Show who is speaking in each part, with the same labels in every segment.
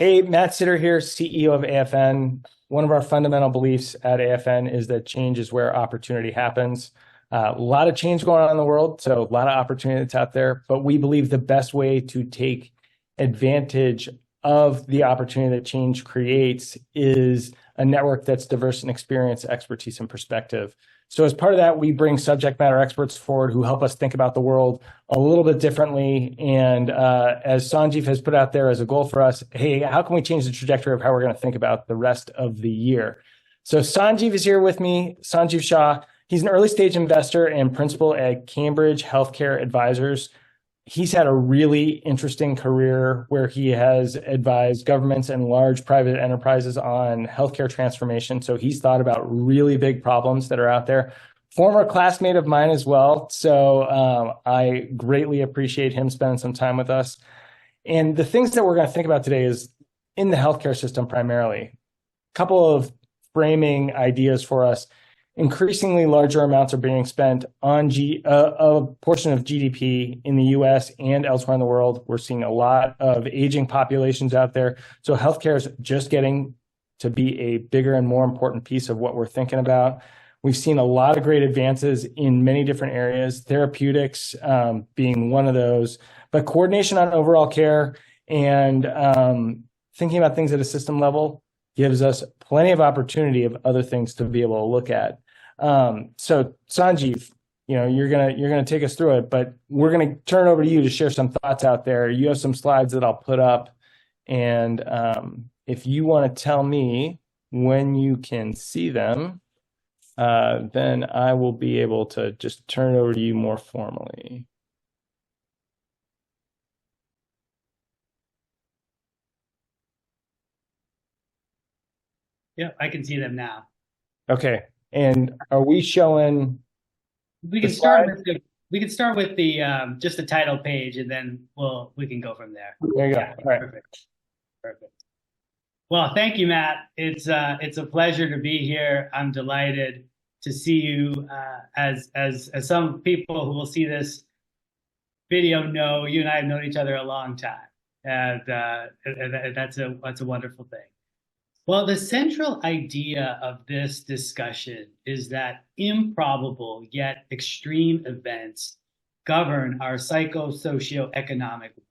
Speaker 1: Hey, Matt Sitter here, CEO of AFN. One of our fundamental beliefs at AFN is that change is where opportunity happens. A lot of change going on in the world, so a lot of opportunity that's out there. But we believe the best way to take advantage of the opportunity that change creates is a network that's diverse in experience, expertise, and perspective. So as part of that, we bring subject matter experts forward who help us think about the world a little bit differently. And as Sanjiv has put out there as a goal for us, hey, how can we change the trajectory of how we're going to think about the rest of the year? So Sanjiv is here with me, Sanjiv Shah. He's an early stage investor and principal at Cambridge Healthcare Advisors. He's had a really interesting career where he has advised governments and large private enterprises on healthcare transformation. So he's thought about really big problems that are out there. Former classmate of mine as well. So I greatly appreciate him spending some time with us. And the things that we're going to think about today is in the healthcare system primarily. A couple of framing ideas for us. Increasingly larger amounts are being spent on a portion of GDP in the US and elsewhere in the world. We're seeing a lot of aging populations out there. So healthcare is just getting to be a bigger and more important piece of what we're thinking about. We've seen a lot of great advances in many different areas, therapeutics being one of those, but coordination on overall care and thinking about things at a system level gives us plenty of opportunity of other things to be able to look at. So Sanjiv, you're gonna take us through it, but we're gonna turn it over to you to share some thoughts out there. You have some slides that I'll put up, and if you want to tell me when you can see them, then I will be able to just turn it over to you more formally.
Speaker 2: Yeah, I can see them now.
Speaker 1: Okay. And are we showing
Speaker 2: We can start with the just the title page, and then we can go from there.
Speaker 1: There you go.
Speaker 2: Yeah,
Speaker 1: all right.
Speaker 2: Perfect. Well, thank you, Matt. It's a pleasure to be here. I'm delighted to see you. As some people who will see this video know, you and I have known each other a long time, and that's a wonderful thing. Well, the central idea of this discussion is that improbable yet extreme events govern our psycho-socio-economic world,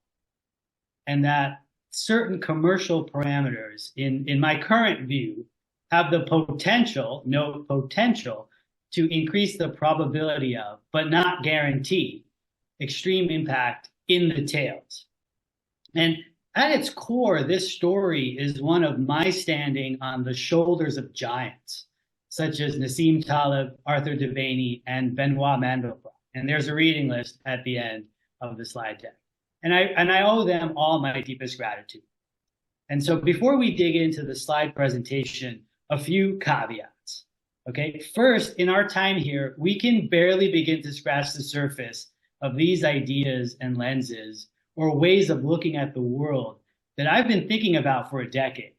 Speaker 2: and that certain commercial parameters, in my current view, have the potential, note potential, to increase the probability of, but not guarantee, extreme impact in the tails. And at its core, this story is one of my standing on the shoulders of giants, such as Nassim Taleb, Arthur Devaney, and Benoit Mandelbrot. And there's a reading list at the end of the slide deck. And I owe them all my deepest gratitude. And so before we dig into the slide presentation, a few caveats. Okay, first, in our time here, we can barely begin to scratch the surface of these ideas and lenses or ways of looking at the world that I've been thinking about for a decade.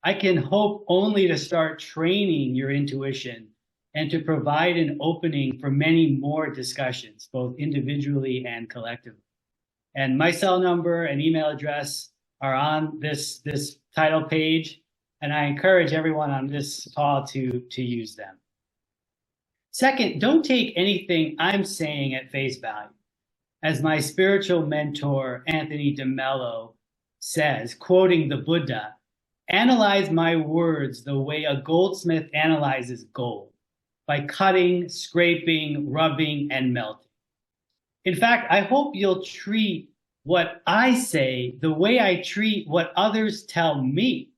Speaker 2: I can hope only to start training your intuition and to provide an opening for many more discussions, both individually and collectively. And my cell number and email address are on this title page, and I encourage everyone on this call to use them. Second, don't take anything I'm saying at face value. As my spiritual mentor, Anthony DeMello, says, quoting the Buddha, analyze my words the way a goldsmith analyzes gold, by cutting, scraping, rubbing, and melting. In fact, I hope you'll treat what I say the way I treat what others tell me,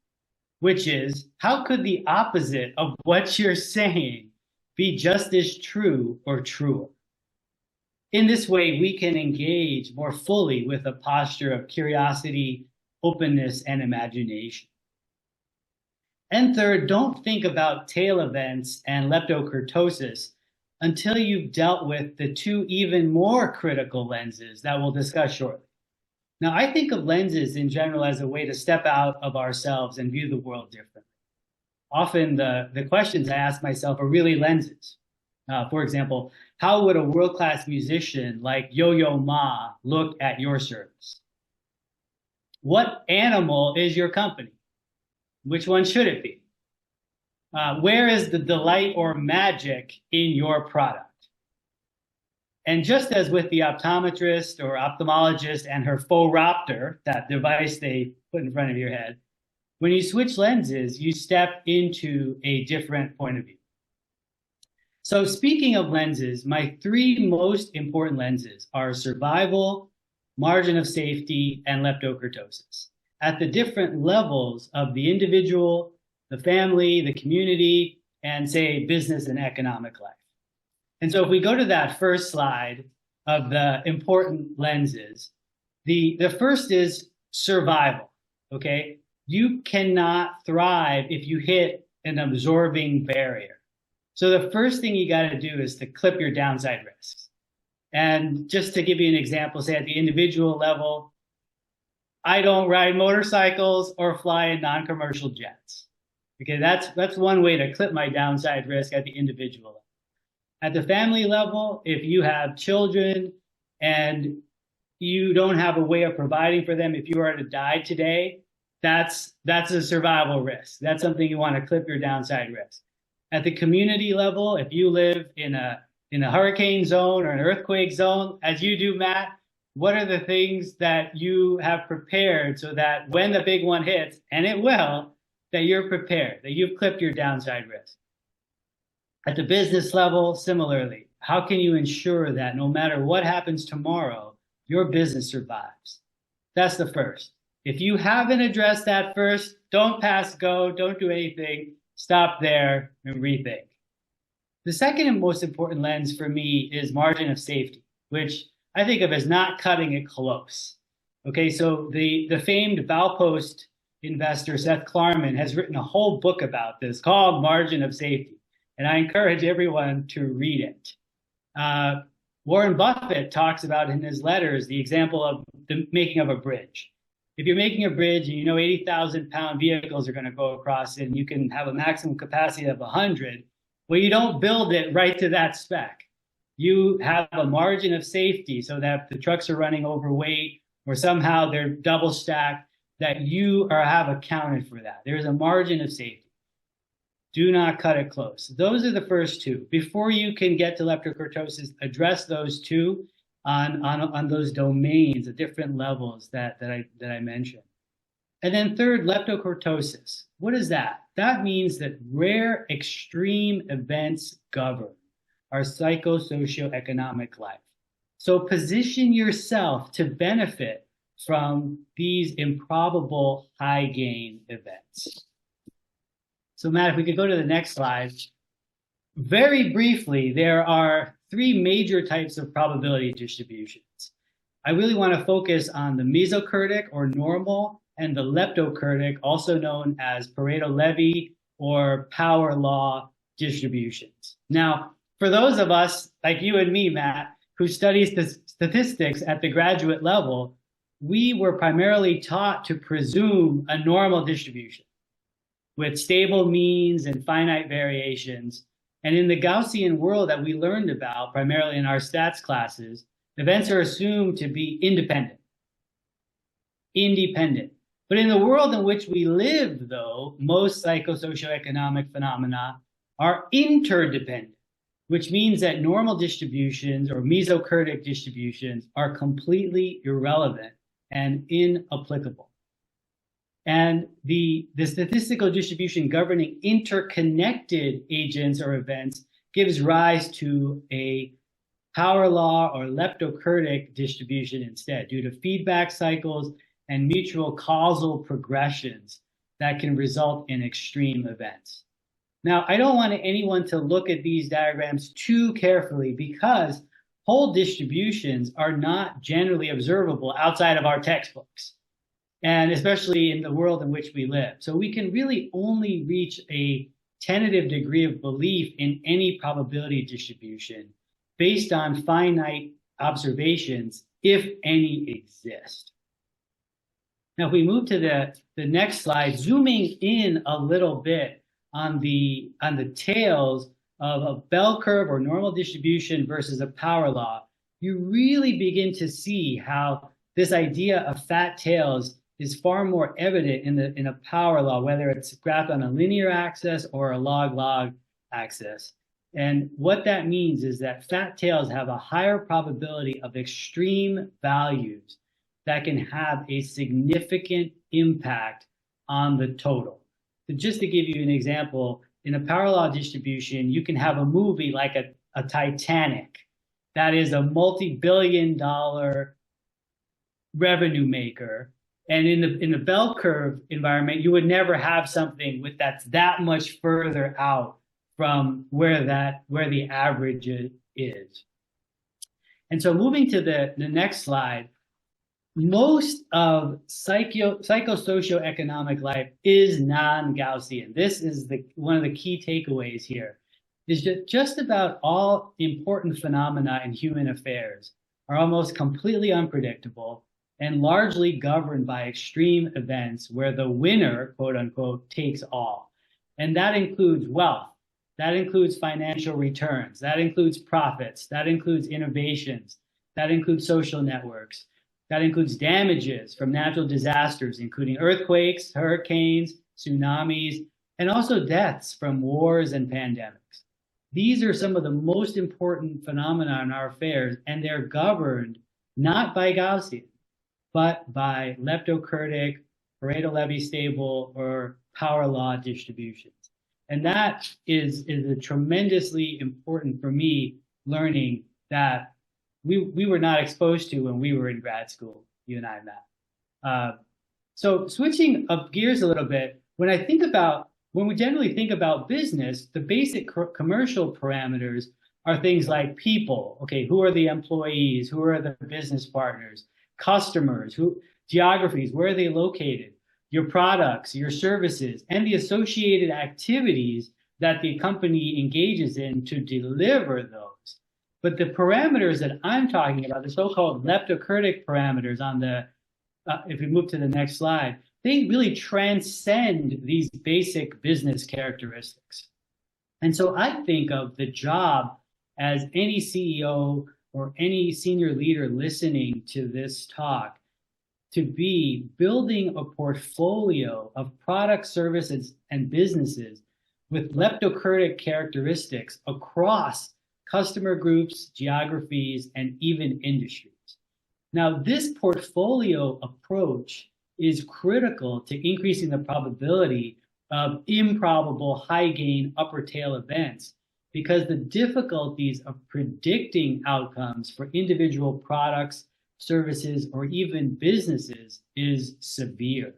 Speaker 2: which is, how could the opposite of what you're saying be just as true or truer? In this way, we can engage more fully with a posture of curiosity, openness, and imagination. And third, don't think about tail events and leptokurtosis until you've dealt with the two even more critical lenses that we'll discuss shortly. Now, I think of lenses in general as a way to step out of ourselves and view the world differently. Often the questions I ask myself are really lenses. For example, how would a world-class musician like Yo-Yo Ma look at your service? What animal is your company? Which one should it be? Where is the delight or magic in your product? And just as with the optometrist or ophthalmologist and her phoropter, that device they put in front of your head, when you switch lenses, you step into a different point of view. So speaking of lenses, my three most important lenses are survival, margin of safety, and leptokurtosis at the different levels of the individual, the family, the community, and say business and economic life. And so if we go to that first slide of the important lenses, the first is survival, okay? You cannot thrive if you hit an absorbing barrier. So the first thing you got to do is to clip your downside risks. And just to give you an example, say at the individual level, I don't ride motorcycles or fly in non-commercial jets. Okay, that's one way to clip my downside risk at the individual level. At the family level, if you have children and you don't have a way of providing for them if you are to die today, that's a survival risk. That's something you want to clip your downside risk. At the community level, if you live in a hurricane zone or an earthquake zone, as you do, Matt, what are the things that you have prepared so that when the big one hits, and it will, that you're prepared, that you've clipped your downside risk? At the business level, similarly, how can you ensure that no matter what happens tomorrow, your business survives? That's the first. If you haven't addressed that first, don't pass go, don't do anything, stop there and rethink. The second and most important lens for me is margin of safety, which I think of as not cutting it close. Okay, so the famed Valpost investor, Seth Klarman, has written a whole book about this called Margin of Safety. And I encourage everyone to read it. Warren Buffett talks about in his letters the example of the making of a bridge. If you're making a bridge and you know 80,000-pound vehicles are going to go across it and you can have a maximum capacity of 100, well, you don't build it right to that spec. You have a margin of safety so that if the trucks are running overweight or somehow they're double stacked, that you have accounted for that. There's a margin of safety. Do not cut it close. Those are the first two. Before you can get to leptokurtosis, address those two on those domains, the different levels that I mentioned. And then third, leptokurtosis. What is that? That means that rare extreme events govern our psychosocioeconomic life. So position yourself to benefit from these improbable high gain events. So Matt, if we could go to the next slide. Very briefly, there are three major types of probability distributions. I really want to focus on the mesokurtic or normal and the leptokurtic, also known as Pareto Lévy or power law distributions. Now, for those of us like you and me, Matt, who studies the statistics at the graduate level, we were primarily taught to presume a normal distribution with stable means and finite variations. And in the Gaussian world that we learned about, primarily in our stats classes, events are assumed to be independent. But in the world in which we live, though, most psychosocioeconomic phenomena are interdependent, which means that normal distributions or mesokurtic distributions are completely irrelevant and inapplicable. And the statistical distribution governing interconnected agents or events gives rise to a power law or leptokurtic distribution instead, due to feedback cycles and mutual causal progressions that can result in extreme events. Now, I don't want anyone to look at these diagrams too carefully because whole distributions are not generally observable outside of our textbooks, and especially in the world in which we live. So we can really only reach a tentative degree of belief in any probability distribution based on finite observations, if any exist. Now, if we move to the next slide, zooming in a little bit on the tails of a bell curve or normal distribution versus a power law, you really begin to see how this idea of fat tails is far more evident in a power law, whether it's graphed on a linear axis or a log-log axis. And what that means is that fat tails have a higher probability of extreme values that can have a significant impact on the total. So just to give you an example, in a power law distribution, you can have a movie like a Titanic that is a multi-billion-dollar revenue maker. And in the bell curve environment, you would never have something with that's that much further out from where the average is. And so moving to the next slide, most of psychosocioeconomic life is non-Gaussian. This is one of the key takeaways here, is that just about all important phenomena in human affairs are almost completely unpredictable and largely governed by extreme events where the winner, quote unquote, takes all. And that includes wealth, that includes financial returns, that includes profits, that includes innovations, that includes social networks, that includes damages from natural disasters, including earthquakes, hurricanes, tsunamis, and also deaths from wars and pandemics. These are some of the most important phenomena in our affairs, and they're governed not by Gaussian, but by leptokurtic, Pareto Lévy stable, or power law distributions. And that is a tremendously important for me learning that we were not exposed to when we were in grad school, you and I, Matt. So switching up gears a little bit, when we generally think about business, the basic commercial parameters are things like people. Okay, who are the employees? Who are the business partners? Customers, geographies, where are they located? Your products, your services, and the associated activities that the company engages in to deliver those. But the parameters that I'm talking about, the so-called leptokurtic parameters on if we move to the next slide, they really transcend these basic business characteristics. And so I think of the job as any CEO or any senior leader listening to this talk to be building a portfolio of products, services, and businesses with leptokurtic characteristics across customer groups, geographies, and even industries. Now, this portfolio approach is critical to increasing the probability of improbable high-gain upper tail events, because the difficulties of predicting outcomes for individual products, services, or even businesses is severe.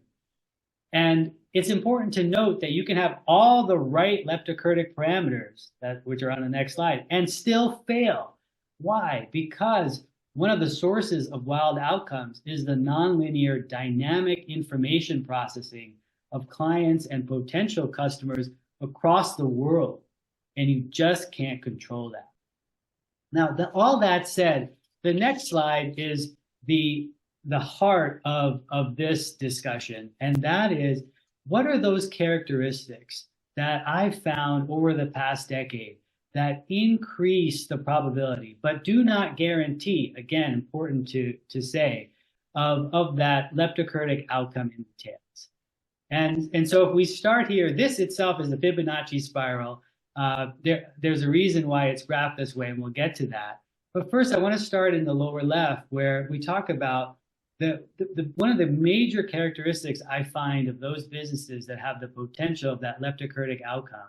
Speaker 2: And it's important to note that you can have all the right leptokurtic parameters, which are on the next slide, and still fail. Why? Because one of the sources of wild outcomes is the nonlinear dynamic information processing of clients and potential customers across the world. And you just can't control that. Now, all that said, the next slide is the heart of this discussion, and that is, what are those characteristics that I've found over the past decade that increase the probability, but do not guarantee, again, important to say, of that leptokurtic outcome in the tails. And so if we start here, this itself is a Fibonacci spiral. There's a reason why it's graphed this way, and we'll get to that. But first, I want to start in the lower left, where we talk about one of the major characteristics I find of those businesses that have the potential of that leptokurtic outcome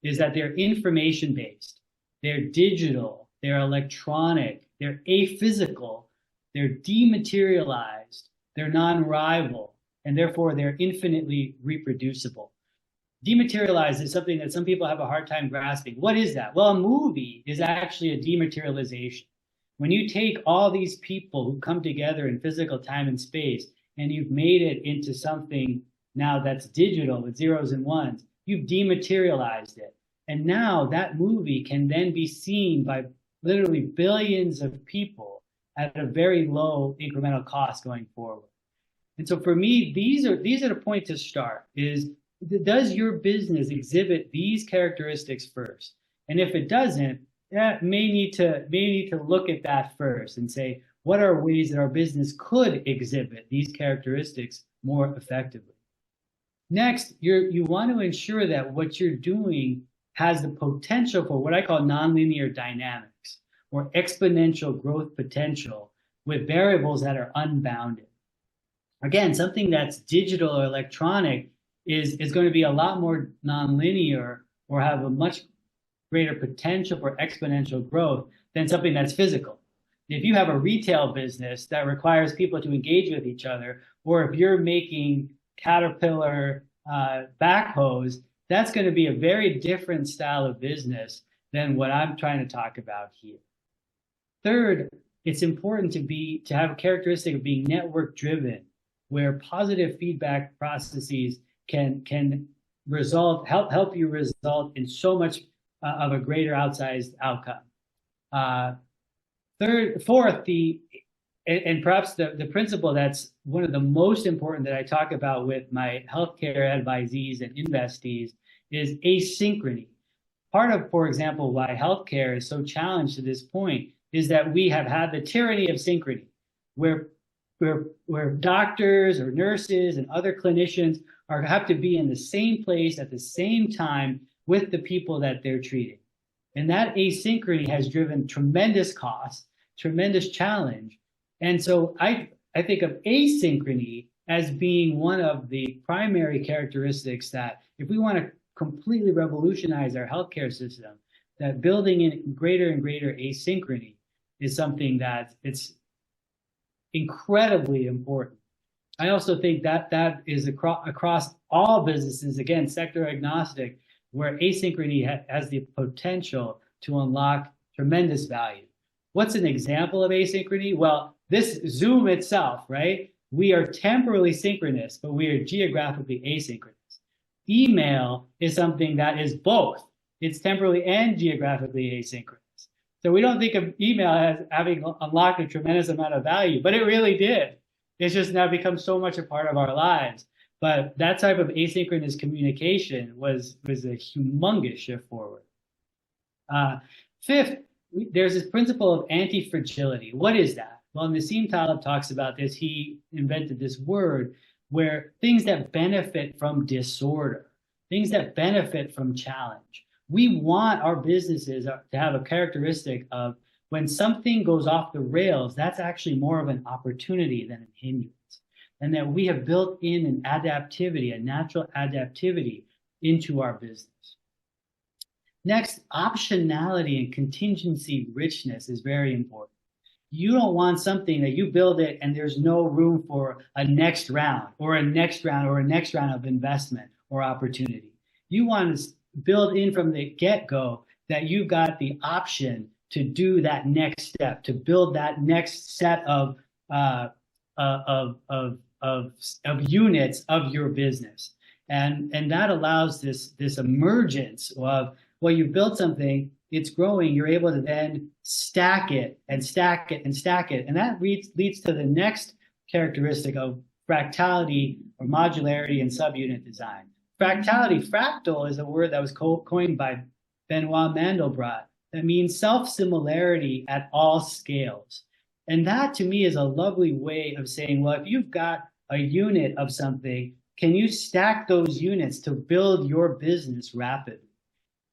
Speaker 2: is that they're information-based, they're digital, they're electronic, they're aphysical, they're dematerialized, they're non-rival, and therefore they're infinitely reproducible. Dematerialized is something that some people have a hard time grasping. What is that? Well, a movie is actually a dematerialization. When you take all these people who come together in physical time and space, and you've made it into something now that's digital with zeros and ones, you've dematerialized it. And now that movie can then be seen by literally billions of people at a very low incremental cost going forward. And so for me, these are the point to start is, does your business exhibit these characteristics first? And if it doesn't, that may need to look at that first and say, what are ways that our business could exhibit these characteristics more effectively. Next, you want to ensure that what you're doing has the potential for what I call nonlinear dynamics or exponential growth potential with variables that are unbounded. Again, something that's digital or electronic is going to be a lot more nonlinear or have a much greater potential for exponential growth than something that's physical. If you have a retail business that requires people to engage with each other, or if you're making Caterpillar backhoes, that's going to be a very different style of business than what I'm trying to talk about here. Third, it's important to have a characteristic of being network driven, where positive feedback processes can help you result in so much of a greater outsized outcome. Fourth, and perhaps the principle that's one of the most important that I talk about with my healthcare advisees and investees is asynchrony. Part of, for example, why healthcare is so challenged to this point is that we have had the tyranny of synchrony, where doctors or nurses and other clinicians have to be in the same place at the same time with the people that they're treating. And that asynchrony has driven tremendous cost, tremendous challenge. And so I think of asynchrony as being one of the primary characteristics that if we want to completely revolutionize our healthcare system, that building in greater and greater asynchrony is something that it's incredibly important. I also think that that is across all businesses, again, sector agnostic, where asynchrony has the potential to unlock tremendous value. What's an example of asynchrony? Well, this Zoom itself, right? We are temporally synchronous, but we are geographically asynchronous. Email is something that is both. It's temporally and geographically asynchronous. So we don't think of email as having unlocked a tremendous amount of value, but it really did. It's just now become so much a part of our lives. But that type of asynchronous communication was a humongous shift forward. Fifth, there's this principle of anti-fragility. What is that? Well, Nassim Taleb talks about this. He invented this word where things that benefit from disorder, things that benefit from challenge. We want our businesses to have a characteristic of when something goes off the rails, that's actually more of an opportunity than an hindrance. And that we have built in an adaptivity, a natural adaptivity into our business. Next, optionality and contingency richness is very important. You don't want something that you build it and there's no room for a next round or a next round or a next round of investment or opportunity. You want to build in from the get-go that you've got the option to do that next step, to build that next set of units of your business. And that allows this emergence of, well, you built something, it's growing, you're able to then stack it and stack it and stack it. And that leads to the next characteristic of fractality or modularity in subunit design. Fractality, fractal is a word that was coined by Benoit Mandelbrot that means self-similarity at all scales. And that to me is a lovely way of saying, well, if you've got a unit of something, can you stack those units to build your business rapidly?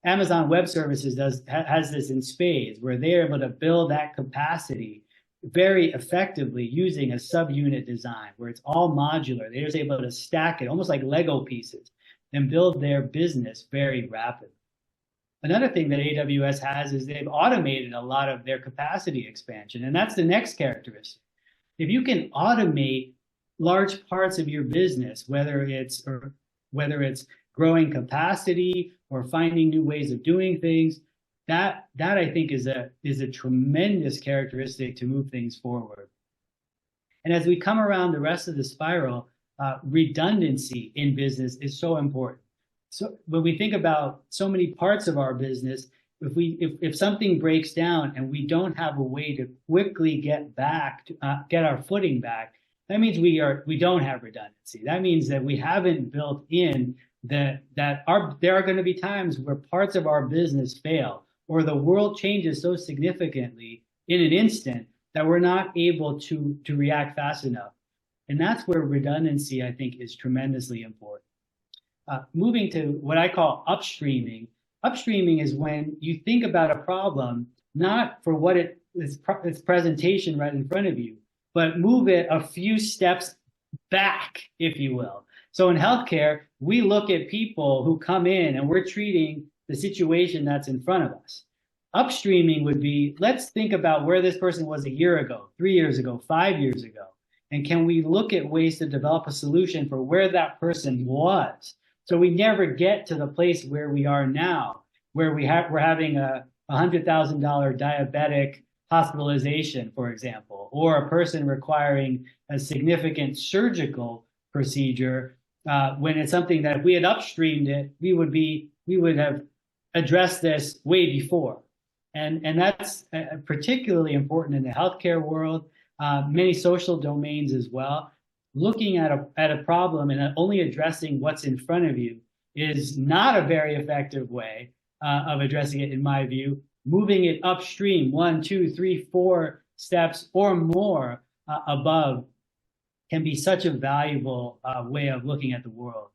Speaker 2: Amazon Web Services has this in spades, where they're able to build that capacity very effectively using a subunit design, where it's all modular. They're just able to stack it almost like Lego pieces and build their business very rapidly. Another thing that AWS has is they've automated a lot of their capacity expansion, and that's the next characteristic. If you can automate large parts of your business, whether it's growing capacity or finding new ways of doing things, that I think is a tremendous characteristic to move things forward. And as we come around the rest of the spiral, redundancy in business is so important. So when we think about so many parts of our business, if something breaks down and we don't have a way to quickly get our footing back, that means we don't have redundancy. That means that we haven't built in there are going to be times where parts of our business fail, or the world changes so significantly in an instant that we're not able to react fast enough. And that's where redundancy, I think, is tremendously important. Moving to what I call upstreaming. Upstreaming is when you think about a problem, not for what its presentation right in front of you, but move it a few steps back, if you will. So in healthcare, we look at people who come in and we're treating the situation that's in front of us. Upstreaming would be, let's think about where this person was a year ago, 3 years ago, 5 years ago. And can we look at ways to develop a solution for where that person was? So we never get to the place where we are now, where we're having a $100,000 diabetic hospitalization, for example, or a person requiring a significant surgical procedure, when it's something that if we had upstreamed it, we would have addressed this way before. And that's particularly important in the healthcare world, many social domains as well. Looking at a problem and only addressing what's in front of you is not a very effective way of addressing it, in my view. Moving it upstream, 1, 2, 3, 4 steps or more above can be such a valuable way of looking at the world.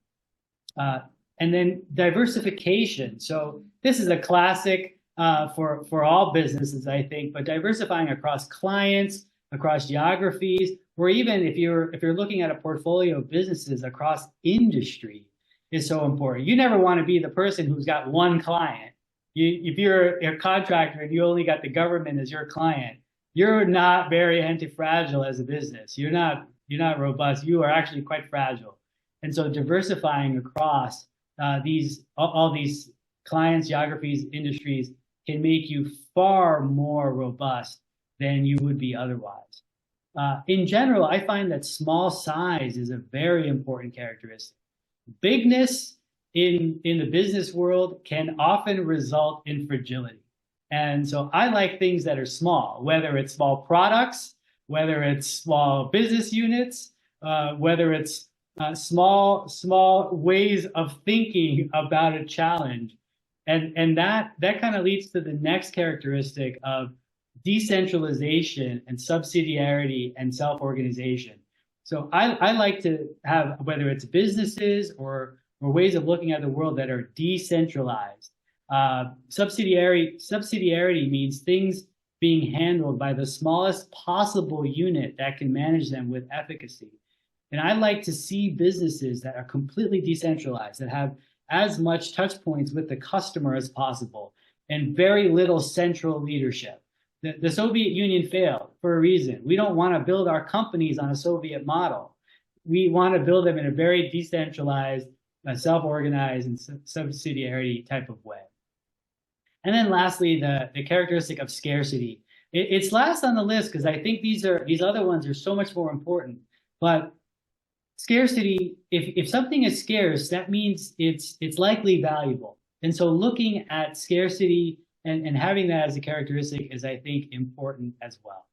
Speaker 2: And then diversification. So this is a classic for all businesses, I think, but diversifying across clients, across geographies, or even if you're looking at a portfolio of businesses across industry is so important. You never want to be the person who's got one client. If you're a contractor and you only got the government as your client, you're not very anti-fragile as a business. You're not robust. You are actually quite fragile. And so diversifying across all these clients, geographies, industries can make you far more robust than you would be otherwise. In general, I find that small size is a very important characteristic. Bigness in the business world can often result in fragility. And so I like things that are small, whether it's small products, whether it's small business units, whether it's small ways of thinking about a challenge. And that kind of leads to the next characteristic of decentralization and subsidiarity and self-organization. So I like to have, whether it's businesses or ways of looking at the world that are decentralized. Subsidiarity means things being handled by the smallest possible unit that can manage them with efficacy. And I like to see businesses that are completely decentralized, that have as much touch points with the customer as possible and very little central leadership. The Soviet Union failed for a reason. We don't want to build our companies on a Soviet model. We want to build them in a very decentralized, self-organized, and subsidiarity type of way. And then lastly, the characteristic of scarcity. It's last on the list because I think these other ones are so much more important. But scarcity, if something is scarce, that means it's likely valuable. And so looking at scarcity and having that as a characteristic is, I think, important as well.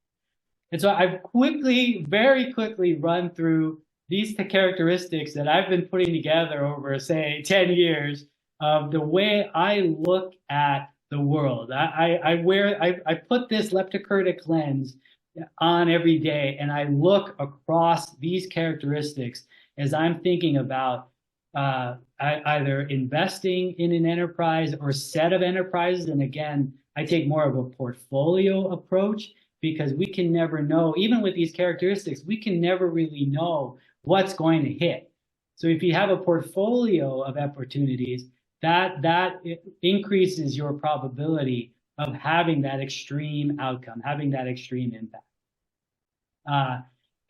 Speaker 2: And so I've very quickly run through these characteristics that I've been putting together over, say, 10 years of the way I look at the world. I put this leptokurtic lens on every day, and I look across these characteristics as I'm thinking about either investing in an enterprise or set of enterprises. And again, I take more of a portfolio approach because we can never know, even with these characteristics, we can never really know what's going to hit. So if you have a portfolio of opportunities, that increases your probability of having that extreme outcome, having that extreme impact.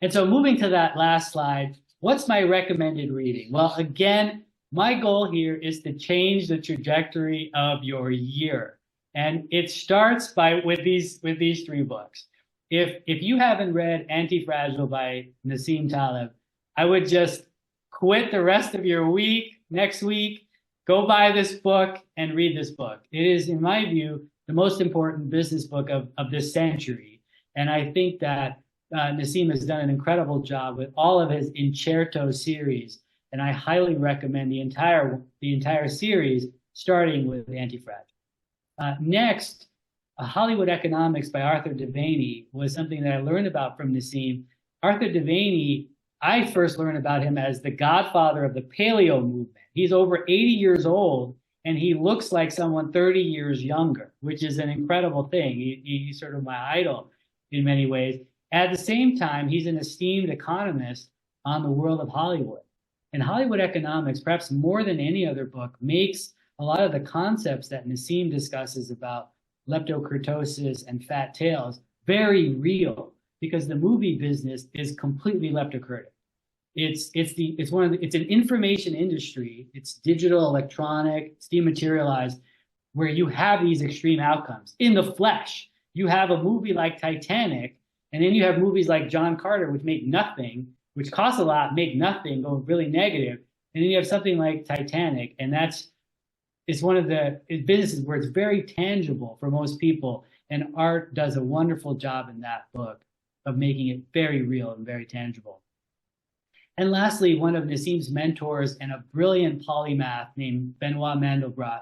Speaker 2: And so moving to that last slide, what's my recommended reading? Well, again, my goal here is to change the trajectory of your year. And it starts with these 3 books. If you haven't read Anti-Fragile by Nassim Taleb, I would just quit the rest of your week, next week, go buy this book and read this book. It is, in my view, the most important business book of this century. And I think that Nassim has done an incredible job with all of his Incerto series. And I highly recommend the entire series, starting with Anti-Fragile. Next, Hollywood Economics by Arthur Devaney was something that I learned about from Nassim. Arthur Devaney, I first learned about him as the godfather of the paleo movement. He's over 80 years old and he looks like someone 30 years younger, which is an incredible thing. He's sort of my idol in many ways. At the same time, he's an esteemed economist on the world of Hollywood. And Hollywood economics, perhaps more than any other book, makes a lot of the concepts that Nassim discusses about leptokurtosis and fat tails very real, because the movie business is completely leptokurtic. It's an information industry. It's digital, electronic, it's dematerialized, where you have these extreme outcomes in the flesh. You have a movie like Titanic, and then you have movies like John Carter, which make nothing, which cost a lot, make nothing, go really negative. And then you have something like Titanic, and it's one of the businesses where it's very tangible for most people. And art does a wonderful job in that book of making it very real and very tangible. And lastly, one of Nassim's mentors and a brilliant polymath named Benoit Mandelbrot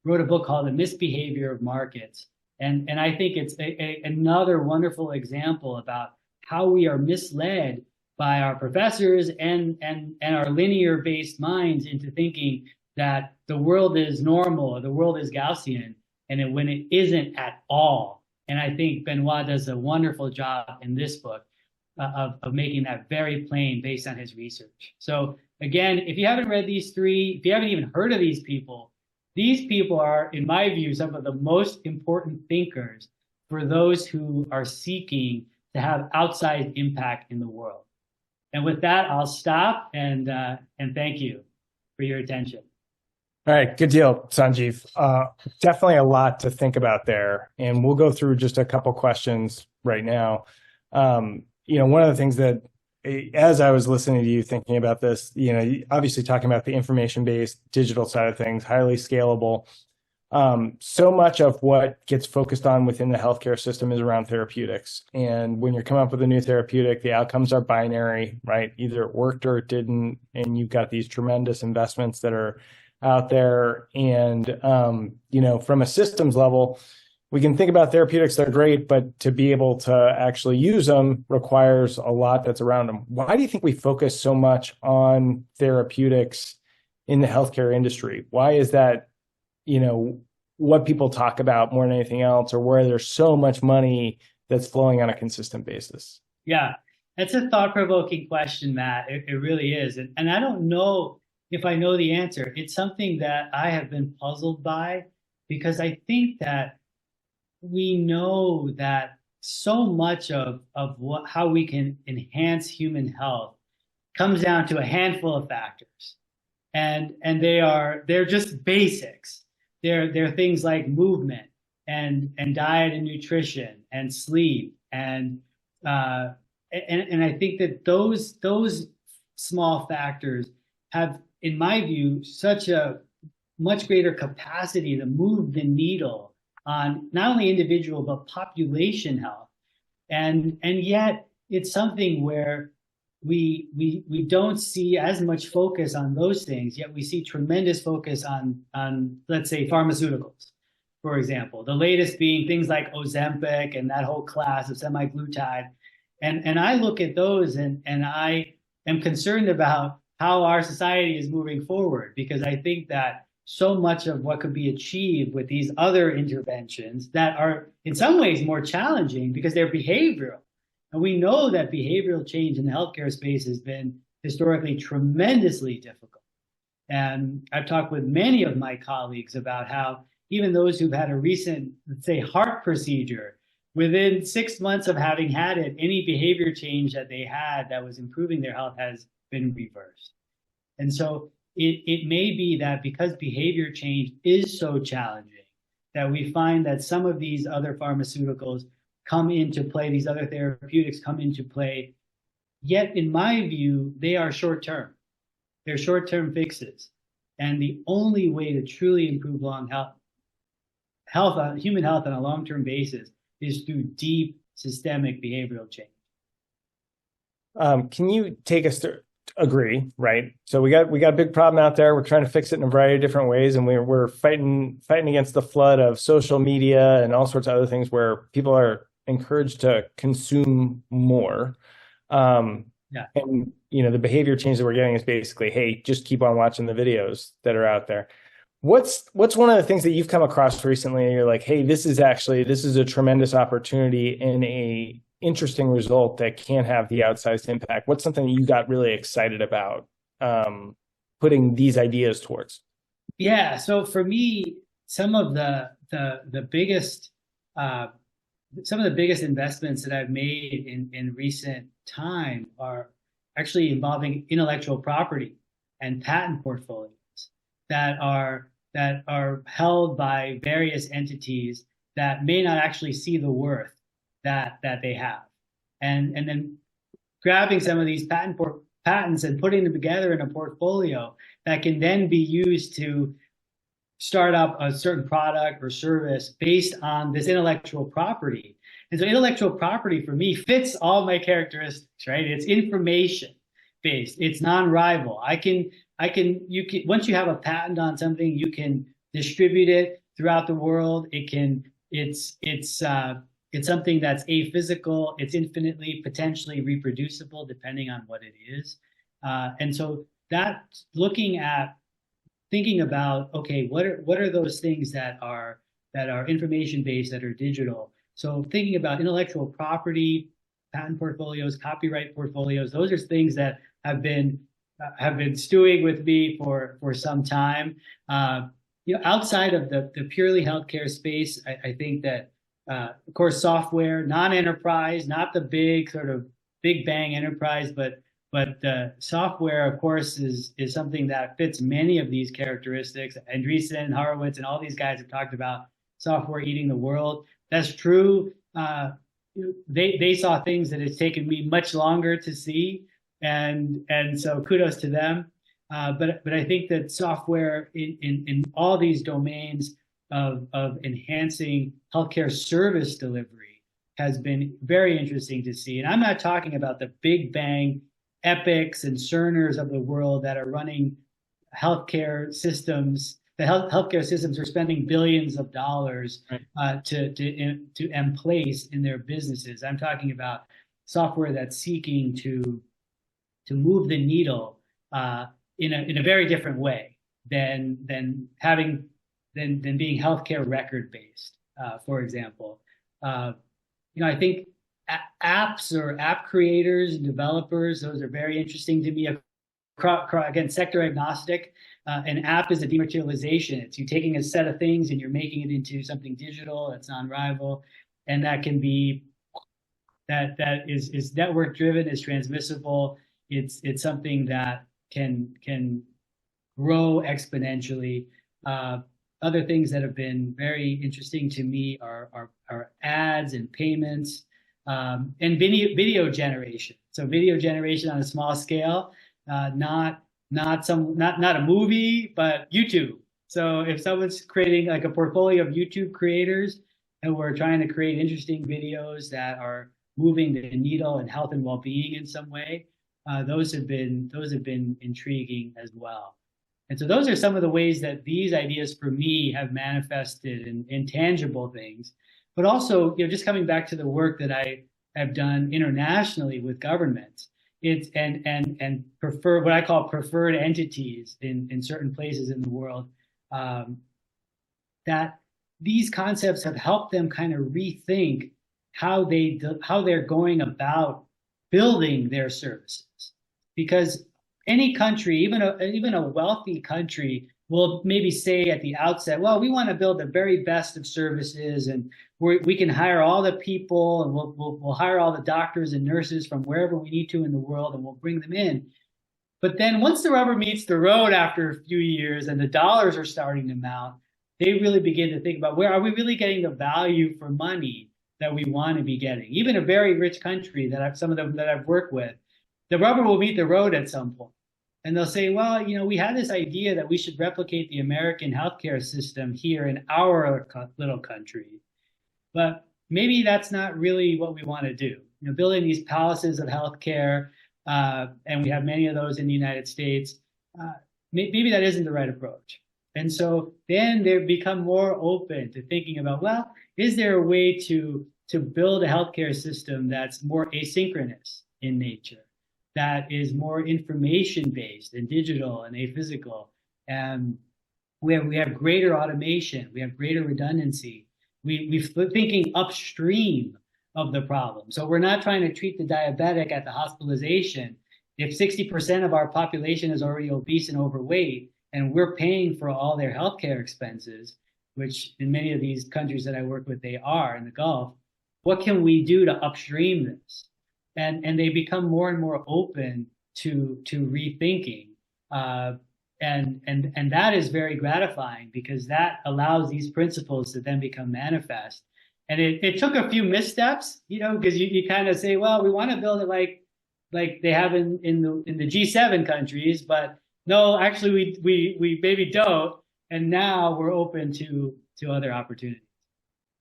Speaker 2: wrote a book called The Misbehavior of Markets. And I think it's another wonderful example about how we are misled by our professors and our linear-based minds into thinking that the world is normal or the world is Gaussian, and when it isn't at all. And I think Benoit does a wonderful job in this book of making that very plain based on his research. So again, if you haven't read these three, if you haven't even heard of these people are, in my view, some of the most important thinkers for those who are seeking to have outsized impact in the world. And with that, I'll stop and thank you for your attention.
Speaker 1: All right, good deal, Sanjiv. Definitely a lot to think about there, and we'll go through just a couple questions right now. One of the things that, as I was listening to you thinking about this, obviously talking about the information-based digital side of things, highly scalable. So much of what gets focused on within the healthcare system is around therapeutics. And when you're coming up with a new therapeutic, the outcomes are binary, right? Either it worked or it didn't, and you've got these tremendous investments that are out there. And, from a systems level, we can think about therapeutics, they're great, but to be able to actually use them requires a lot that's around them. Why do you think we focus so much on therapeutics in the healthcare industry? Why is that, what people talk about more than anything else, or where there's so much money that's flowing on a consistent basis?
Speaker 2: Yeah, that's a thought-provoking question, Matt. It really is. And I don't know if I know the answer. It's something that I have been puzzled by, because I think that we know that so much of how we can enhance human health comes down to a handful of factors, and they're just basics. They're things like movement and diet and nutrition and sleep and I think that those small factors have, in my view, such a much greater capacity to move the needle on not only individual but population health, and yet it's something where we don't see as much focus on those things, yet we see tremendous focus on let's say pharmaceuticals, for example, the latest being things like Ozempic and that whole class of semaglutide, and I look at those and I am concerned about how our society is moving forward, because I think that so much of what could be achieved with these other interventions that are in some ways more challenging because they're behavioral. And we know that behavioral change in the healthcare space has been historically tremendously difficult. And I've talked with many of my colleagues about how even those who've had a recent, let's say, heart procedure, within 6 months of having had it, any behavior change that they had that was improving their health has been reversed. And so it may be that because behavior change is so challenging, that we find that some of these other pharmaceuticals come into play, these other therapeutics come into play, yet in my view, they are short-term. They're short-term fixes. And the only way to truly improve human health on a long-term basis is through deep systemic behavioral change.
Speaker 1: Can you take us through? Agree, right? So we got a big problem out there. We're trying to fix it in a variety of different ways, and we're fighting against the flood of social media and all sorts of other things where people are encouraged to consume more.
Speaker 2: Yeah.
Speaker 1: And, the behavior change that we're getting is basically, hey, just keep on watching the videos that are out there. What's one of the things that you've come across recently and you're like, hey, this is a tremendous opportunity and a interesting result that can have the outsized impact? What's something that you got really excited about putting these ideas towards?
Speaker 2: Yeah. So for me, some of the biggest some of the biggest investments that I've made in recent time are actually involving intellectual property and patent portfolios that are held by various entities that may not actually see the worth that they have, and then grabbing some of these patents and putting them together in a portfolio that can then be used to start up a certain product or service based on this intellectual property. And so intellectual property for me fits all my characteristics, right? It's information based. It's non-rival. You can, once you have a patent on something, you can distribute it throughout the world. It's something that's aphysical. It's infinitely potentially reproducible depending on what it is. And so that thinking about, okay, what are those things that are information based, that are digital? So thinking about intellectual property, patent portfolios, copyright portfolios, those are things that have been stewing with me for some time. Outside of the purely healthcare space, I think that of course software, non-enterprise, not the big sort of big bang enterprise, but software, of course, is something that fits many of these characteristics. Andreessen, Horowitz, and all these guys have talked about software eating the world. That's true. They saw things that it's taken me much longer to see, and so kudos to them. But I think that software in all these domains of enhancing healthcare service delivery has been very interesting to see. And I'm not talking about the big bang Epics and Cerners of the world that are running healthcare systems. The healthcare systems are spending billions of dollars to emplace in their businesses. I'm talking about software that's seeking to move the needle in a very different way than being healthcare record based. For example, I think apps or app creators and developers, those are very interesting to me. Again, sector agnostic. An app is a dematerialization. It's you taking a set of things and you're making it into something digital that's non-rival, and that can be that is network driven, is transmissible. It's something that can grow exponentially. Other things that have been very interesting to me are ads and payments. And video generation. So video generation on a small scale, not a movie, but YouTube. So if someone's creating like a portfolio of YouTube creators and we're trying to create interesting videos that are moving the needle in health and well-being in some way, those have been intriguing as well. And so those are some of the ways that these ideas for me have manifested in tangible things. But also, just coming back to the work that I have done internationally with governments, it's and prefer what I call preferred entities in certain places in the world, that these concepts have helped them kind of rethink how they're going about building their services. Because any country, even a wealthy country, will maybe say at the outset, well, we want to build the very best of services, and we can hire all the people, and we'll hire all the doctors and nurses from wherever we need to in the world, and we'll bring them in. But then once the rubber meets the road after a few years and the dollars are starting to mount, they really begin to think about, where are we really getting the value for money that we want to be getting? Even a very rich country some of them that I've worked with, the rubber will meet the road at some point. And they'll say, well, we had this idea that we should replicate the American healthcare system here in our little country, but maybe that's not really what we want to do. Building these palaces of healthcare, and we have many of those in the United States, maybe that isn't the right approach. And so then they become more open to thinking about, well, is there a way to build a healthcare system that's more asynchronous in nature? that is more information-based and digital and aphysical. And we have greater automation, we have greater redundancy. We're thinking upstream of the problem. So we're not trying to treat the diabetic at the hospitalization. If 60% of our population is already obese and overweight, and we're paying for all their healthcare expenses, which in many of these countries that I work with, they are in the Gulf, what can we do to upstream this? And they become more and more open to rethinking. And that is very gratifying, because that allows these principles to then become manifest. And it took a few missteps, because you kind of say, well, we want to build it like they have in the G7 countries, but no, actually we maybe don't. And now we're open to other opportunities.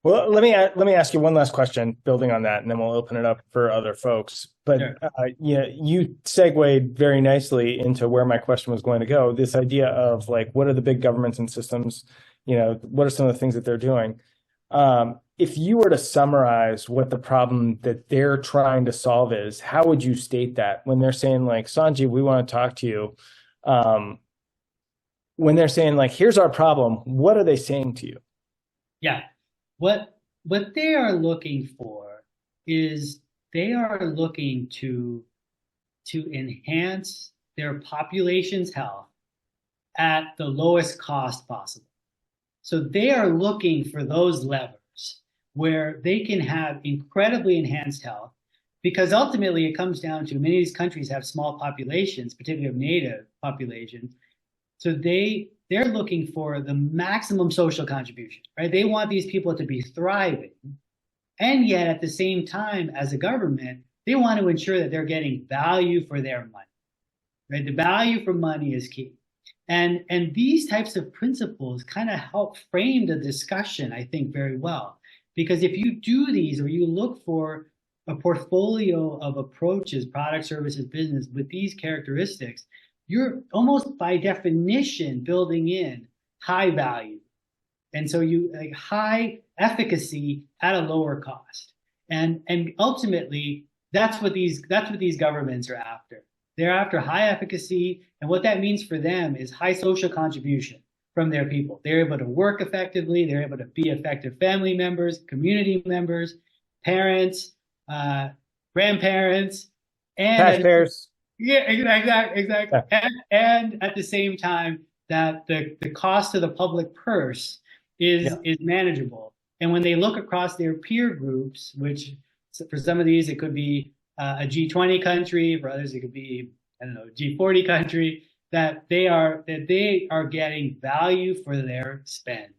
Speaker 1: Well, let me ask you one last question, building on that, and then we'll open it up for other folks. But
Speaker 2: Sure.
Speaker 1: You segued very nicely into where my question was going to go. This idea of like, what are the big governments and systems? What are some of the things that they're doing? If you were to summarize what the problem that they're trying to solve is, how would you state that when they're saying like, Sanjiv, we want to talk to you? When they're saying like, here's our problem, what are they saying to you?
Speaker 2: Yeah. What they are looking for is they are looking to enhance their population's health at the lowest cost possible. So they are looking for those levers where they can have incredibly enhanced health, because ultimately it comes down to many of these countries have small populations, particularly of native populations. So they're looking for the maximum social contribution, right? They want these people to be thriving. And yet at the same time, as a government, they want to ensure that they're getting value for their money, right? The value for money is key. And these types of principles kind of help frame the discussion, I think, very well. Because if you do these, or you look for a portfolio of approaches, product, services, business, with these characteristics, you're almost by definition building in high value. And so you like high efficacy at a lower cost. And ultimately, that's what these governments are after. They're after high efficacy. And what that means for them is high social contribution from their people. They're able to work effectively. They're able to be effective family members, community members, parents, grandparents, and
Speaker 1: taxpayers.
Speaker 2: Yeah, exactly. Yeah. And at the same time, that the cost to the public purse is manageable. And when they look across their peer groups, which for some of these, it could be a G20 country, for others, it could be, I don't know, G40 country, that they are getting value for their spend.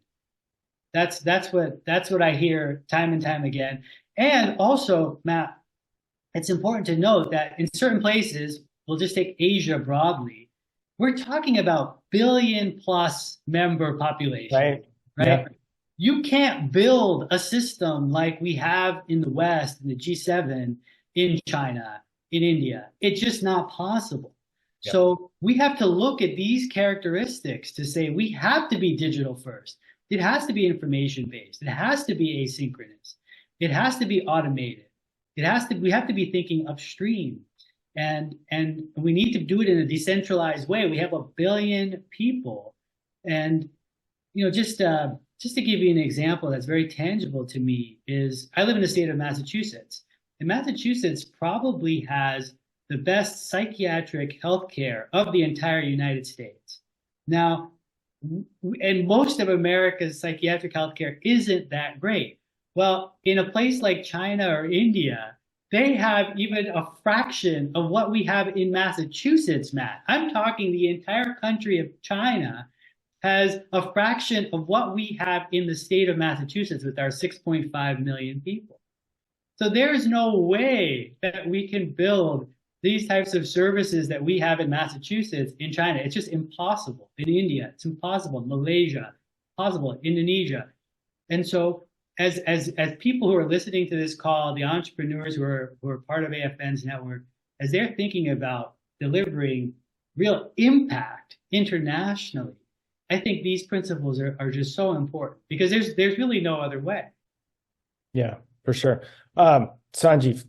Speaker 2: That's what I hear time and time again. And also, Matt, it's important to note that in certain places, we'll just take Asia broadly, we're talking about billion-plus member population, right?
Speaker 1: Yeah.
Speaker 2: You can't build a system like we have in the West, in the G7, in China, in India. It's just not possible. Yeah. So we have to look at these characteristics to say we have to be digital first. It has to be information-based. It has to be asynchronous. It has to be automated. We have to be thinking upstream. And we need to do it in a decentralized way. We have 1 billion people. And, just to give you an example that's very tangible to me is I live in the state of Massachusetts. And Massachusetts probably has the best psychiatric healthcare of the entire United States. Now, and most of America's psychiatric healthcare isn't that great. Well, in a place like China or India, they have even a fraction of what we have in Massachusetts, Matt. I'm talking the entire country of China has a fraction of what we have in the state of Massachusetts with our 6.5 million people. So there's no way that we can build these types of services that we have in Massachusetts in China. It's just impossible. In India, it's impossible. Malaysia, impossible. Indonesia. And so as people who are listening to this call, the entrepreneurs who are part of AFN's network, as they're thinking about delivering real impact internationally, I think these principles are just so important because there's really no other way.
Speaker 1: Yeah, for sure. Sanjiv,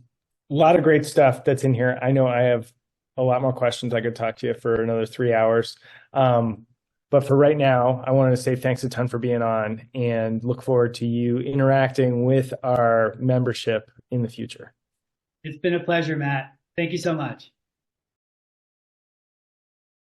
Speaker 1: a lot of great stuff that's in here. I know I have a lot more questions. I could talk to you for another 3 hours. But for right now, I wanted to say thanks a ton for being on and look forward to you interacting with our membership in the future.
Speaker 2: It's been a pleasure, Matt. Thank you so much.